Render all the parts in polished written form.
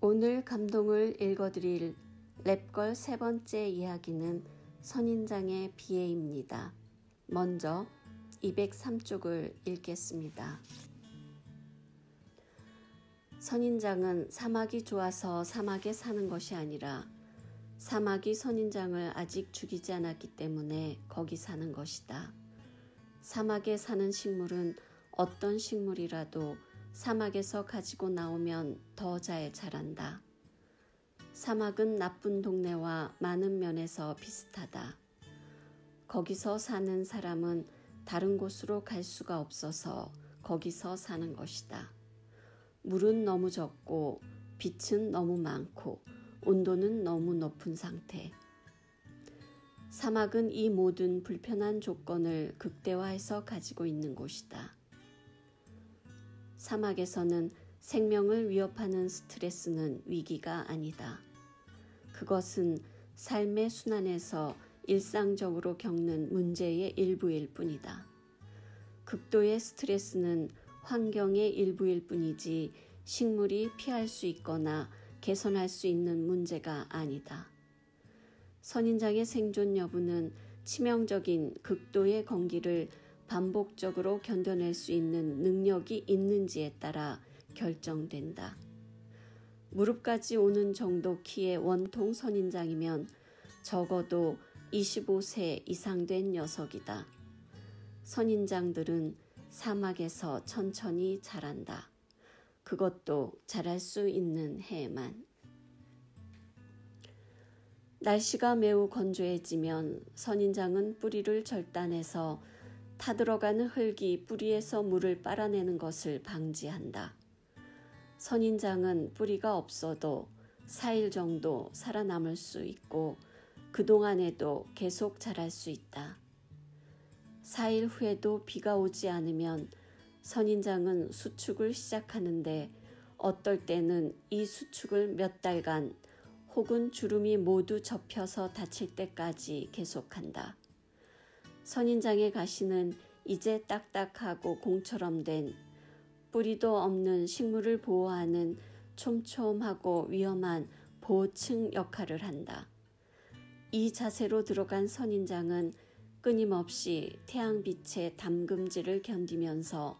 오늘 감동을 읽어드릴 랩걸 세 번째 이야기는 선인장의 비애입니다. 먼저 203쪽을 읽겠습니다. 선인장은 사막이 좋아서 사막에 사는 것이 아니라 사막이 선인장을 아직 죽이지 않았기 때문에 거기 사는 것이다. 사막에 사는 식물은 어떤 식물이라도 사막에서 가지고 나오면 더 잘 자란다. 사막은 나쁜 동네와 많은 면에서 비슷하다. 거기서 사는 사람은 다른 곳으로 갈 수가 없어서 거기서 사는 것이다. 물은 너무 적고 빛은 너무 많고 온도는 너무 높은 상태. 사막은 이 모든 불편한 조건을 극대화해서 가지고 있는 곳이다. 사막에서는 생명을 위협하는 스트레스는 위기가 아니다. 그것은 삶의 순환에서 일상적으로 겪는 문제의 일부일 뿐이다. 극도의 스트레스는 환경의 일부일 뿐이지 식물이 피할 수 있거나 개선할 수 있는 문제가 아니다. 선인장의 생존 여부는 치명적인 극도의 건기를 반복적으로 견뎌낼 수 있는 능력이 있는지에 따라 결정된다. 무릎까지 오는 정도 키의 원통 선인장이면 적어도 25세 이상 된 녀석이다. 선인장들은 사막에서 천천히 자란다. 그것도 자랄 수 있는 해에만. 날씨가 매우 건조해지면 선인장은 뿌리를 절단해서 타들어가는 흙이 뿌리에서 물을 빨아내는 것을 방지한다. 선인장은 뿌리가 없어도 4일 정도 살아남을 수 있고 그동안에도 계속 자랄 수 있다. 4일 후에도 비가 오지 않으면 선인장은 수축을 시작하는데 어떨 때는 이 수축을 몇 달간 혹은 주름이 모두 접혀서 닫힐 때까지 계속한다. 선인장의 가시는 이제 딱딱하고 공처럼 된 뿌리도 없는 식물을 보호하는 촘촘하고 위험한 보호층 역할을 한다. 이 자세로 들어간 선인장은 끊임없이 태양빛의 담금질을 견디면서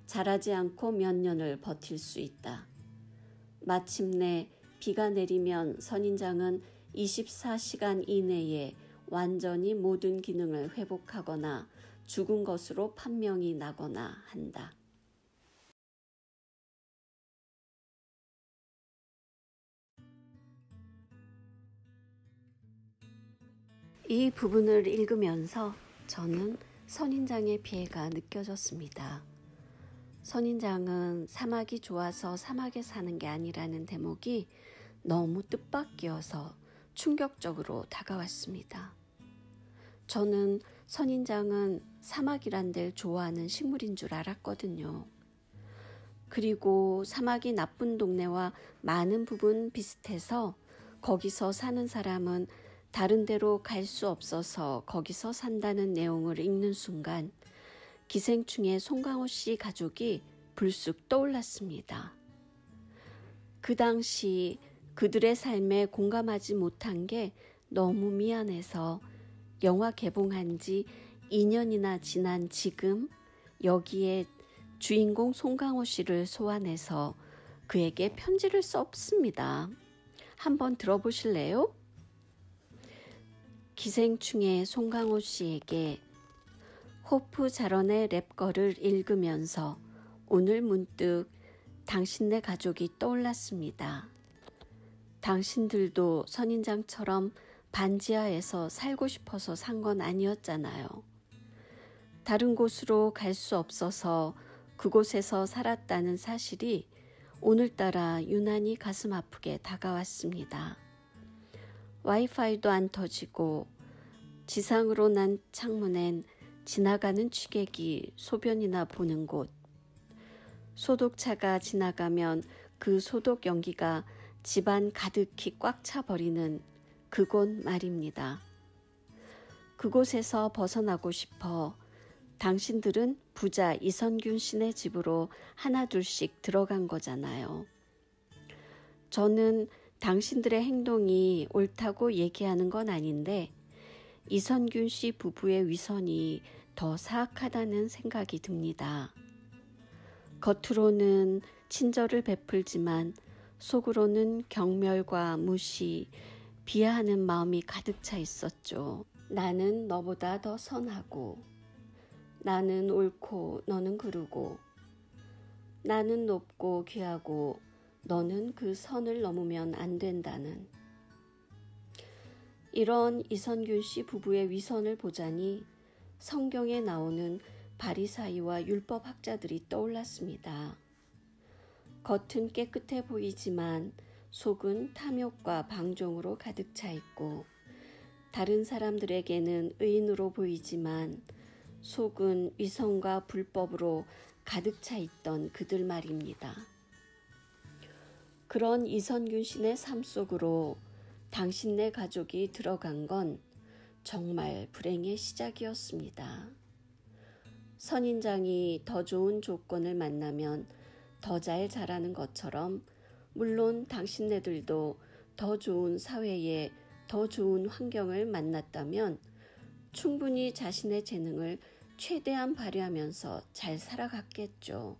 자라지 않고 몇 년을 버틸 수 있다. 마침내 비가 내리면 선인장은 24시간 이내에 완전히 모든 기능을 회복하거나 죽은 것으로 판명이 나거나 한다. 이 부분을 읽으면서 저는 선인장의 비애가 느껴졌습니다. 선인장은 사막이 좋아서 사막에 사는 게 아니라는 대목이 너무 뜻밖이어서 충격적으로 다가왔습니다. 저는 선인장은 사막이란 데를 좋아하는 식물인 줄 알았거든요. 그리고 사막이 나쁜 동네와 많은 부분 비슷해서 거기서 사는 사람은 다른 데로 갈 수 없어서 거기서 산다는 내용을 읽는 순간 기생충의 송강호 씨 가족이 불쑥 떠올랐습니다. 그 당시 그들의 삶에 공감하지 못한 게 너무 미안해서 영화 개봉한 지 2년이나 지난 지금 여기에 주인공 송강호 씨를 소환해서 그에게 편지를 썼습니다. 한번 들어보실래요? 기생충의 송강호 씨에게 호프 자런의 랩걸을 읽으면서 오늘 문득 당신네 가족이 떠올랐습니다. 당신들도 선인장처럼 반지하에서 살고 싶어서 산 건 아니었잖아요. 다른 곳으로 갈 수 없어서 그곳에서 살았다는 사실이 오늘따라 유난히 가슴 아프게 다가왔습니다. 와이파이도 안 터지고 지상으로 난 창문엔 지나가는 취객이 소변이나 보는 곳, 소독차가 지나가면 그 소독 연기가 집안 가득히 꽉 차버리는 그곳 말입니다. 그곳에서 벗어나고 싶어 당신들은 부자 이선균 씨네 집으로 하나둘씩 들어간 거잖아요. 저는 당신들의 행동이 옳다고 얘기하는 건 아닌데 이선균 씨 부부의 위선이 더 사악하다는 생각이 듭니다. 겉으로는 친절을 베풀지만 속으로는 경멸과 무시, 비하하는 마음이 가득 차 있었죠. 나는 너보다 더 선하고, 나는 옳고 너는 그르고, 나는 높고 귀하고 너는 그 선을 넘으면 안 된다는, 이런 이선균 씨 부부의 위선을 보자니 성경에 나오는 바리사이와 율법학자들이 떠올랐습니다. 겉은 깨끗해 보이지만 속은 탐욕과 방종으로 가득 차 있고, 다른 사람들에게는 의인으로 보이지만 속은 위선과 불법으로 가득 차 있던 그들 말입니다. 그런 이선균 씨네 삶 속으로 당신네 가족이 들어간 건 정말 불행의 시작이었습니다. 선인장이 더 좋은 조건을 만나면 더 잘 자라는 것처럼 물론 당신네들도 더 좋은 사회에 더 좋은 환경을 만났다면 충분히 자신의 재능을 최대한 발휘하면서 잘 살아갔겠죠.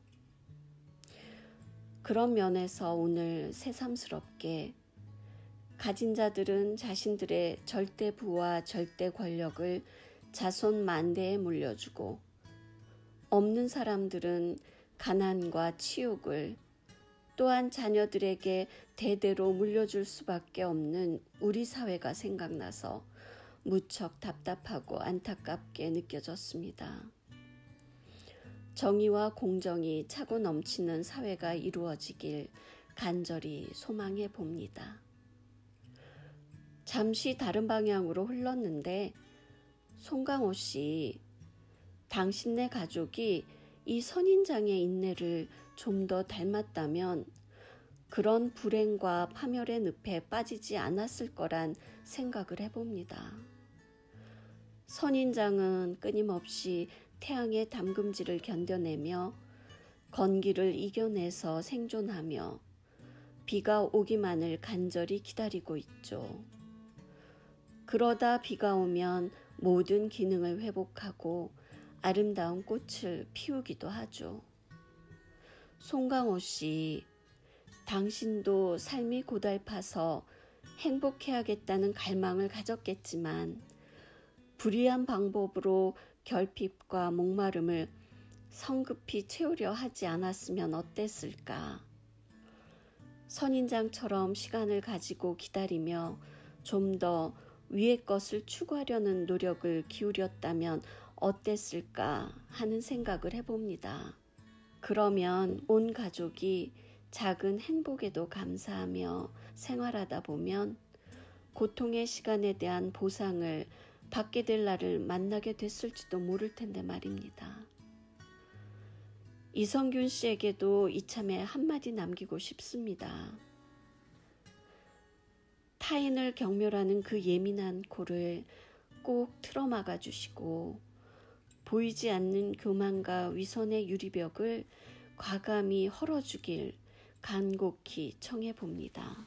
그런 면에서 오늘 새삼스럽게 가진 자들은 자신들의 절대 부와 절대 권력을 자손 만대에 물려주고, 없는 사람들은 가난과 치욕을 또한 자녀들에게 대대로 물려줄 수밖에 없는 우리 사회가 생각나서 무척 답답하고 안타깝게 느껴졌습니다. 정의와 공정이 차고 넘치는 사회가 이루어지길 간절히 소망해 봅니다. 잠시 다른 방향으로 흘렀는데 송강호 씨, 당신네 가족이 이 선인장의 인내를 좀 더 닮았다면 그런 불행과 파멸의 늪에 빠지지 않았을 거란 생각을 해봅니다. 선인장은 끊임없이 태양의 담금질을 견뎌내며 건기를 이겨내서 생존하며 비가 오기만을 간절히 기다리고 있죠. 그러다 비가 오면 모든 기능을 회복하고 아름다운 꽃을 피우기도 하죠. 송강호 씨, 당신도 삶이 고달파서 행복해야겠다는 갈망을 가졌겠지만 불의한 방법으로 결핍과 목마름을 성급히 채우려 하지 않았으면 어땠을까? 선인장처럼 시간을 가지고 기다리며 좀 더 위의 것을 추구하려는 노력을 기울였다면 어땠을까 하는 생각을 해봅니다. 그러면 온 가족이 작은 행복에도 감사하며 생활하다 보면 고통의 시간에 대한 보상을 받게 될 날을 만나게 됐을지도 모를 텐데 말입니다. 이선균 씨에게도 이참에 한마디 남기고 싶습니다. 타인을 경멸하는 그 예민한 코를 꼭 틀어막아 주시고 보이지 않는 교만과 위선의 유리벽을 과감히 헐어주길 간곡히 청해 봅니다.